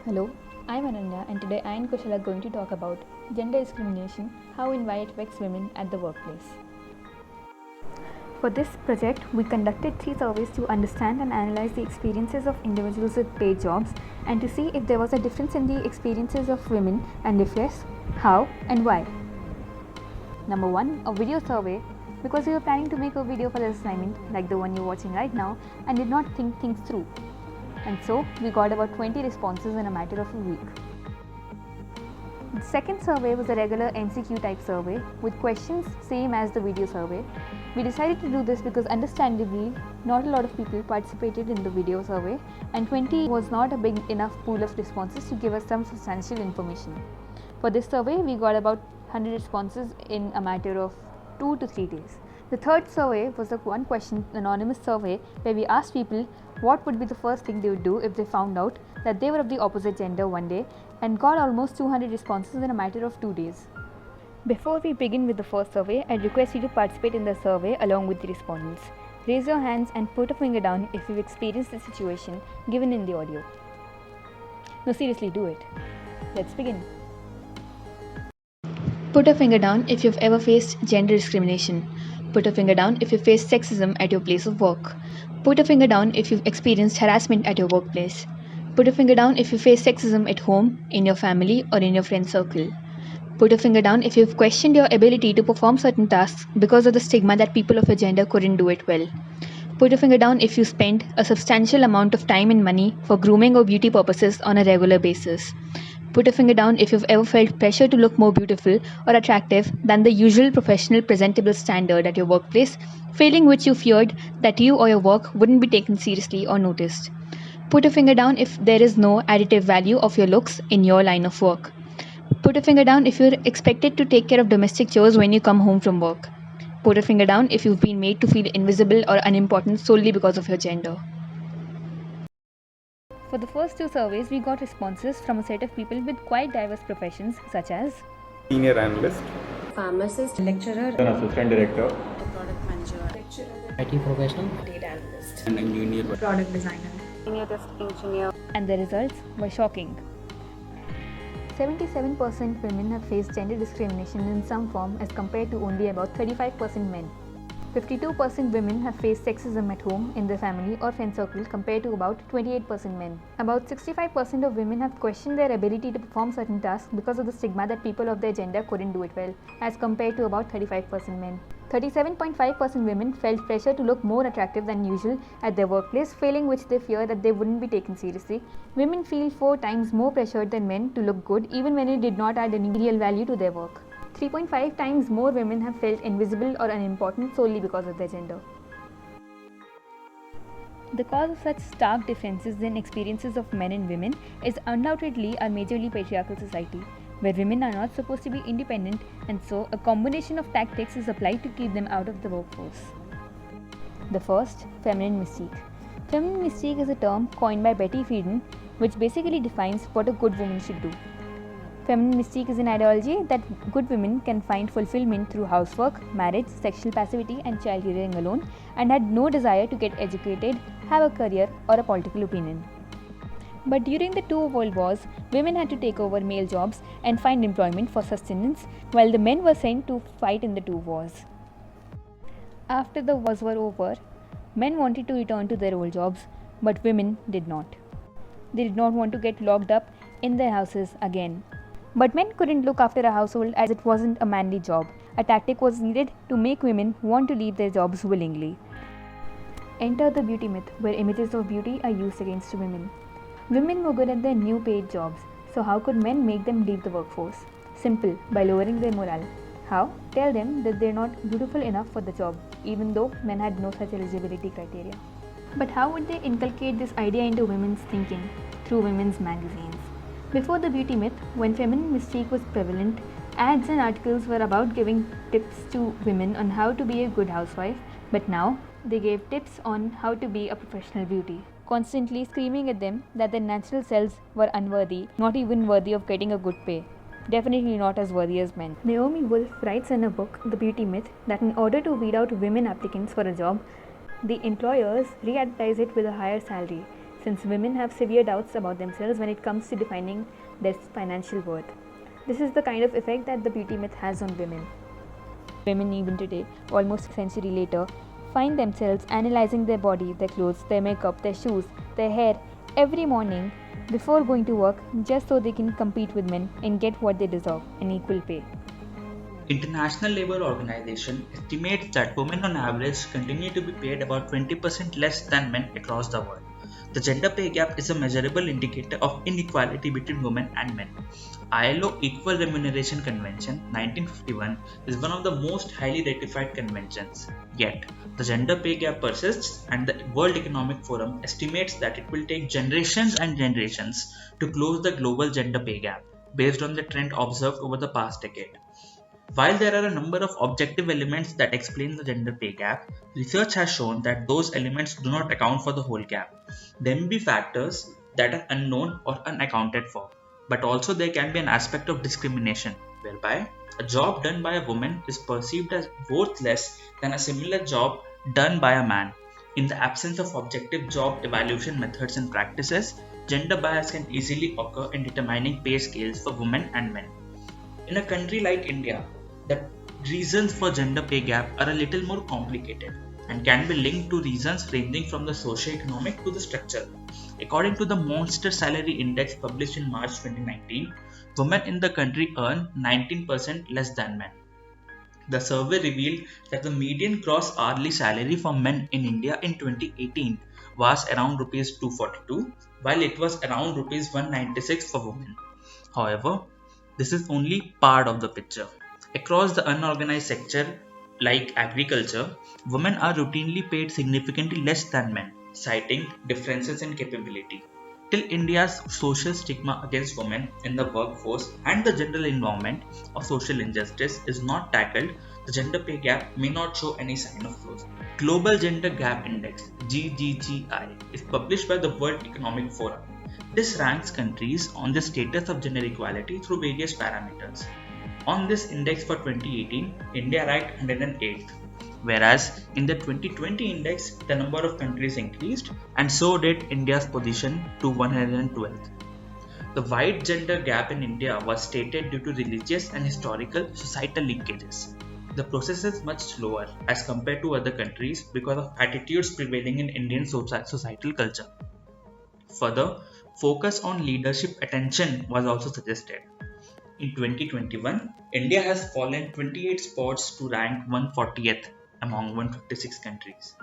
Hello, I'm Ananya and today I and Kushal are going to talk about gender discrimination, how and why it affects women at the workplace. For this project, we conducted 3 surveys to understand and analyze the experiences of individuals with paid jobs and to see if there was a difference in the experiences of women, and if yes, how and why. Number 1, a video survey, because we were planning to make a video for this assignment like the one you're watching right now and did not think things through. And so we got about 20 responses in a matter of a week. The second survey was a regular MCQ type survey with questions same as the video survey. We decided to do this because understandably not a lot of people participated in the video survey and 20 was not a big enough pool of responses to give us some substantial information. For this survey we got about 100 responses in a matter of 2 to 3 days. The third survey was a one question anonymous survey where we asked people what would be the first thing they would do if they found out that they were of the opposite gender one day, and got almost 200 responses in a matter of 2 days. Before we begin with the first survey, I request you to participate in the survey along with the respondents. Raise your hands and put a finger down if you've experienced the situation given in the audio. No, seriously, do it. Let's begin. Put a finger down if you've ever faced gender discrimination. Put a finger down if you faced sexism at your place of work. Put a finger down if you've experienced harassment at your workplace. Put a finger down if you face sexism at home, in your family, or in your friend circle. Put a finger down if you've questioned your ability to perform certain tasks because of the stigma that people of your gender couldn't do it well. Put a finger down if you spend a substantial amount of time and money for grooming or beauty purposes on a regular basis. Put a finger down if you've ever felt pressure to look more beautiful or attractive than the usual professional presentable standard at your workplace, failing which you feared that you or your work wouldn't be taken seriously or noticed. Put a finger down if there is no additive value of your looks in your line of work. Put a finger down if you're expected to take care of domestic chores when you come home from work. Put a finger down if you've been made to feel invisible or unimportant solely because of your gender. For the first 2 surveys, we got responses from a set of people with quite diverse professions such as senior analyst, pharmacist, lecturer, an assistant director, product manager, lecturer, IT professional, data analyst, an engineer, product designer, senior test engineer. And the results were shocking. 77% women have faced gender discrimination in some form as compared to only about 35% men. 52% women have faced sexism at home, in their family or friend circle compared to about 28% men. About 65% of women have questioned their ability to perform certain tasks because of the stigma that people of their gender couldn't do it well, as compared to about 35% men. 37.5% women felt pressure to look more attractive than usual at their workplace, failing which they fear that they wouldn't be taken seriously. Women feel 4 times more pressured than men to look good even when it did not add any real value to their work. 3.5 times more women have felt invisible or unimportant solely because of their gender. The cause of such stark differences in experiences of men and women is undoubtedly our majorly patriarchal society, where women are not supposed to be independent, and so a combination of tactics is applied to keep them out of the workforce. The first, feminine mystique. Feminine mystique is a term coined by Betty Friedan, which basically defines what a good woman should do. Feminine mystique is an ideology that good women can find fulfillment through housework, marriage, sexual passivity, and child rearing alone, and had no desire to get educated, have a career, or a political opinion. But during the 2 world wars, women had to take over male jobs and find employment for sustenance, while the men were sent to fight in the 2 wars. After the wars were over, men wanted to return to their old jobs, but women did not. They did not want to get locked up in their houses again. But men couldn't look after a household as it wasn't a manly job. A tactic was needed to make women want to leave their jobs willingly. Enter the beauty myth, where images of beauty are used against women. Women were good at their new paid jobs, so how could men make them leave the workforce? Simple, by lowering their morale. How? Tell them that they're not beautiful enough for the job, even though men had no such eligibility criteria. But how would they inculcate this idea into women's thinking? Through women's magazines. Before the beauty myth, when feminine mystique was prevalent, ads and articles were about giving tips to women on how to be a good housewife, but now they gave tips on how to be a professional beauty, constantly screaming at them that their natural selves were unworthy, not even worthy of getting a good pay. Definitely not as worthy as men. Naomi Wolf writes in her book, The Beauty Myth, that in order to weed out women applicants for a job, the employers re-advertise it with a higher salary, since women have severe doubts about themselves when it comes to defining their financial worth. This is the kind of effect that the beauty myth has on women. Women, even today, almost a century later, find themselves analyzing their body, their clothes, their makeup, their shoes, their hair every morning before going to work just so they can compete with men and get what they deserve, an equal pay. International Labour Organization estimates that women on average continue to be paid about 20% less than men across the world. The gender pay gap is a measurable indicator of inequality between women and men. ILO Equal Remuneration Convention 1951 is one of the most highly ratified conventions. Yet, the gender pay gap persists, and the World Economic Forum estimates that it will take generations and generations to close the global gender pay gap based on the trend observed over the past decade. While there are a number of objective elements that explain the gender pay gap, research has shown that those elements do not account for the whole gap. There may be factors that are unknown or unaccounted for, but also there can be an aspect of discrimination, whereby a job done by a woman is perceived as worth less than a similar job done by a man. In the absence of objective job evaluation methods and practices, gender bias can easily occur in determining pay scales for women and men. In a country like India, the reasons for gender pay gap are a little more complicated and can be linked to reasons ranging from the socio-economic to the structural. According to the Monster Salary Index published in March 2019, women in the country earn 19% less than men. The survey revealed that the median gross hourly salary for men in India in 2018 was around Rs 242, while it was around Rs 196 for women. However, this is only part of the picture. Across the unorganized sector like agriculture, women are routinely paid significantly less than men, citing differences in capability. Till India's social stigma against women in the workforce and the general environment of social injustice is not tackled, the gender pay gap may not show any sign of closing. Global Gender Gap Index (GGGI) is published by the World Economic Forum. This ranks countries on the status of gender equality through various parameters. On this index for 2018, India ranked 108th, whereas in the 2020 index, the number of countries increased, and so did India's position to 112th. The wide gender gap in India was stated due to religious and historical societal linkages. The process is much slower as compared to other countries because of attitudes prevailing in Indian societal culture. Further, focus on leadership attention was also suggested. In 2021, India has fallen 28 spots to rank 140th among 156 countries.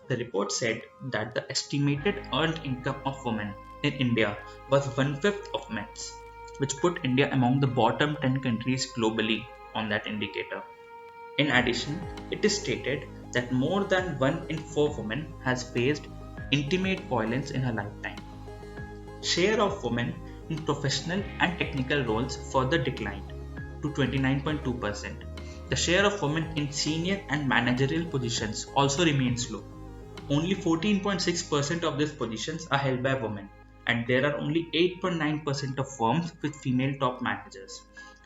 The report said that the estimated earned income of women in India was one-fifth of men's, which put India among the bottom 10 countries globally on that indicator. In addition, it is stated that more than 1 in 4 women has faced intimate violence in her lifetime. Share of women in professional and technical roles further declined to 29.2%. The share of women in senior and managerial positions also remains low. Only 14.6% of these positions are held by women, and there are only 8.9% of firms with female top managers.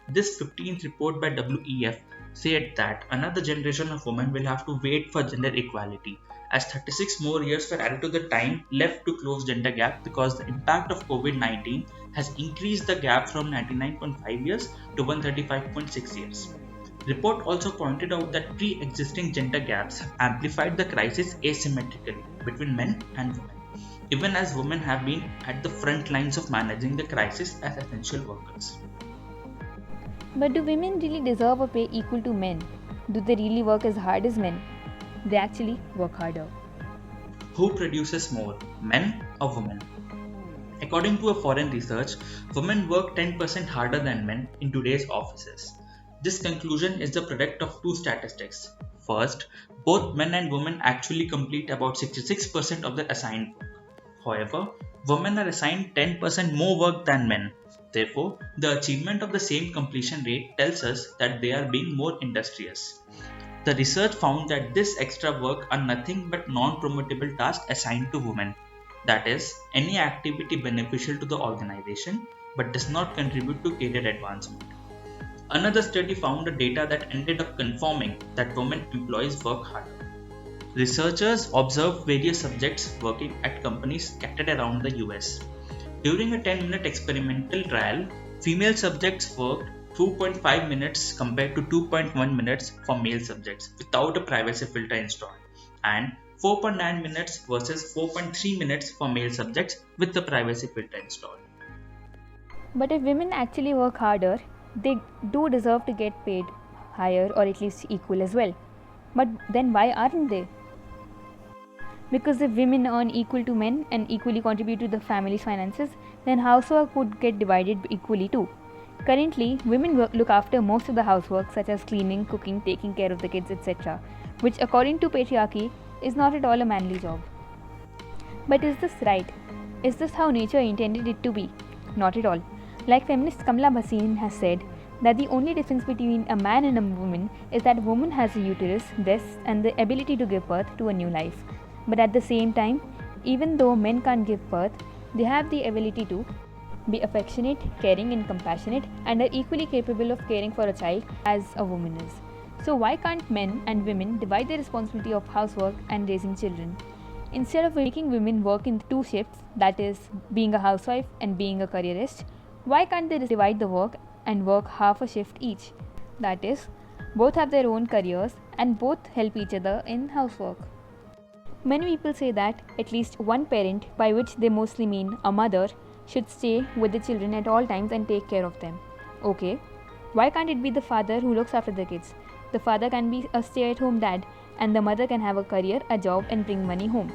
This 15th report by WEF said that another generation of women will have to wait for gender equality, as 36 more years were added to the time left to close gender gap because the impact of COVID-19 has increased the gap from 99.5 years to 135.6 years. The report also pointed out that pre-existing gender gaps have amplified the crisis asymmetrically between men and women, even as women have been at the front lines of managing the crisis as essential workers. But do women really deserve a pay equal to men? Do they really work as hard as men? They actually work harder. Who produces more, men or women? According to a foreign research, women work 10% harder than men in today's offices. This conclusion is the product of two statistics. First, both men and women actually complete about 66% of their assigned work. However, women are assigned 10% more work than men. Therefore, the achievement of the same completion rate tells us that they are being more industrious. The research found that this extra work are nothing but non-promotable tasks assigned to women. That is, any activity beneficial to the organization but does not contribute to career advancement. Another study found a data that ended up confirming that women employees work harder. Researchers observed various subjects working at companies scattered around the US. During a 10-minute experimental trial, female subjects worked 2.5 minutes compared to 2.1 minutes for male subjects without a privacy filter installed, and 4.9 minutes versus 4.3 minutes for male subjects with the privacy filter installed. But if women actually work harder, they do deserve to get paid higher or at least equal as well. But then why aren't they? Because if women earn equal to men and equally contribute to the family's finances, then housework would get divided equally too. Currently, women look after most of the housework, such as cleaning, cooking, taking care of the kids, etc., which, according to patriarchy, is not at all a manly job. But is this right? Is this how nature intended it to be? Not at all. Like feminist Kamala Bhasin has said, that the only difference between a man and a woman is that a woman has a uterus, breasts, and the ability to give birth to a new life. But at the same time, even though men can't give birth, they have the ability to be affectionate, caring, and compassionate, and are equally capable of caring for a child as a woman is. So, why can't men and women divide the responsibility of housework and raising children? Instead of making women work in two shifts, that is, being a housewife and being a careerist, why can't they divide the work and work half a shift each? That is, both have their own careers and both help each other in housework. Many people say that at least one parent, by which they mostly mean a mother, should stay with the children at all times and take care of them. Okay, why can't it be the father who looks after the kids? The father can be a stay-at-home dad and the mother can have a career, a job and bring money home.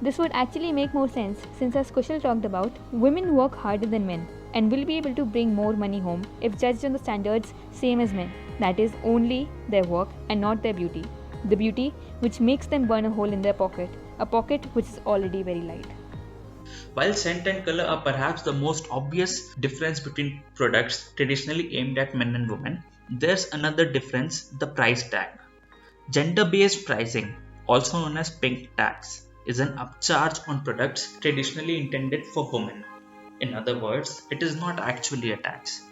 This would actually make more sense since, as Kushal talked about, women work harder than men and will be able to bring more money home if judged on the standards same as men, that is, only their work and not their beauty. The beauty which makes them burn a hole in their pocket, a pocket which is already very light. While scent and color are perhaps the most obvious difference between products traditionally aimed at men and women, there's another difference: the price tag. Gender-based pricing, also known as pink tax, is an upcharge on products traditionally intended for women. In other words, it is not actually a tax.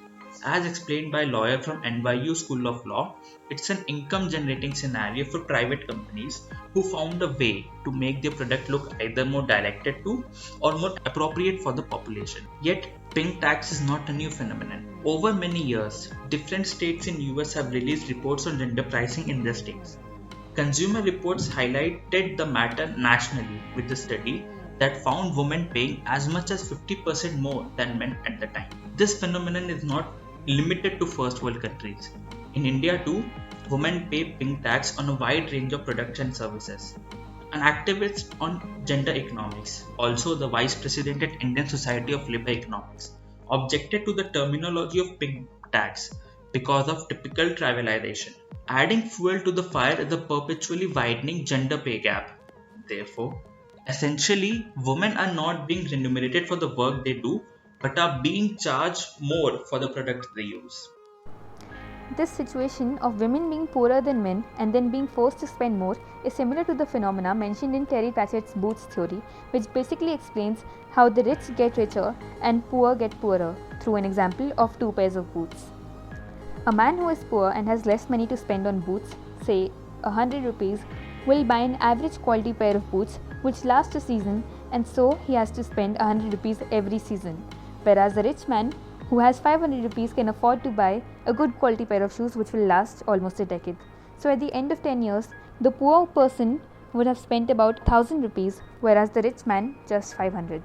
As explained by a lawyer from NYU School of Law, it's an income generating scenario for private companies who found a way to make their product look either more directed to or more appropriate for the population. Yet, pink tax is not a new phenomenon. Over many years, different states in US have released reports on gender pricing in their states. Consumer Reports highlighted the matter nationally with a study that found women paying as much as 50% more than men at the time. This phenomenon is not limited to first world countries. In India too, women pay pink tax on a wide range of products and services. An activist on gender economics, also the vice president at Indian Society of Labor Economics, objected to the terminology of pink tax because of typical trivialization. Adding fuel to the fire is a perpetually widening gender pay gap. Therefore, essentially, women are not being remunerated for the work they do, but are being charged more for the products they use. This situation of women being poorer than men and then being forced to spend more is similar to the phenomena mentioned in Terry Pratchett's Boots theory, which basically explains how the rich get richer and poor get poorer through an example of two pairs of boots. A man who is poor and has less money to spend on boots, say 100 rupees, will buy an average quality pair of boots which last a season, and so he has to spend 100 rupees every season. Whereas the rich man who has 500 rupees can afford to buy a good quality pair of shoes which will last almost a decade. So at the end of 10 years, the poor person would have spent about 1000 rupees, whereas the rich man just 500.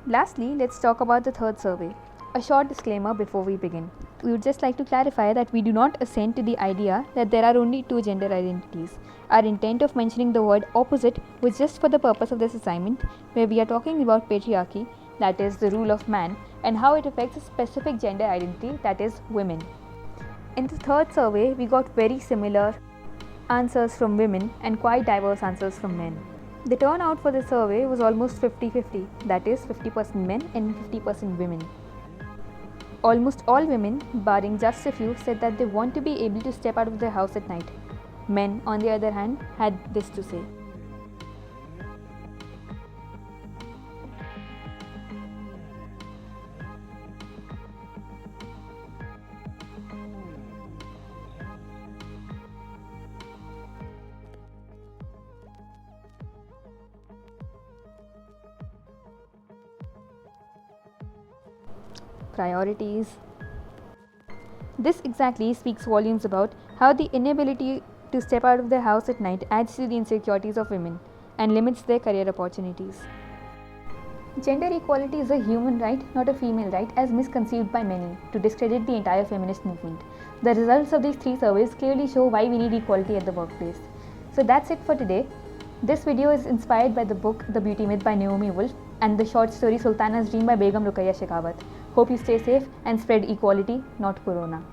Lastly, let's talk about the third survey. A short disclaimer before we begin. We would just like to clarify that we do not assent to the idea that there are only two gender identities. Our intent of mentioning the word opposite was just for the purpose of this assignment, where we are talking about patriarchy, that is the rule of man, and how it affects a specific gender identity, that is women. In the third survey, we got very similar answers from women and quite diverse answers from men. The turnout for the survey was almost 50-50, that is 50% men and 50% women. Almost all women, barring just a few, said that they want to be able to step out of their house at night. Men, on the other hand, had this to say. priorities. This exactly speaks volumes about how the inability to step out of the house at night adds to the insecurities of women and limits their career opportunities. Gender equality is a human right, not a female right, as misconceived by many to discredit the entire feminist movement. The results of these 3 surveys clearly show why we need equality at the workplace. So that's it for today. This video is inspired by the book The Beauty Myth by Naomi Wolf and the short story Sultana's Dream by Begum Ruqayya Shekhawat. Hope you stay safe and spread equality, not corona.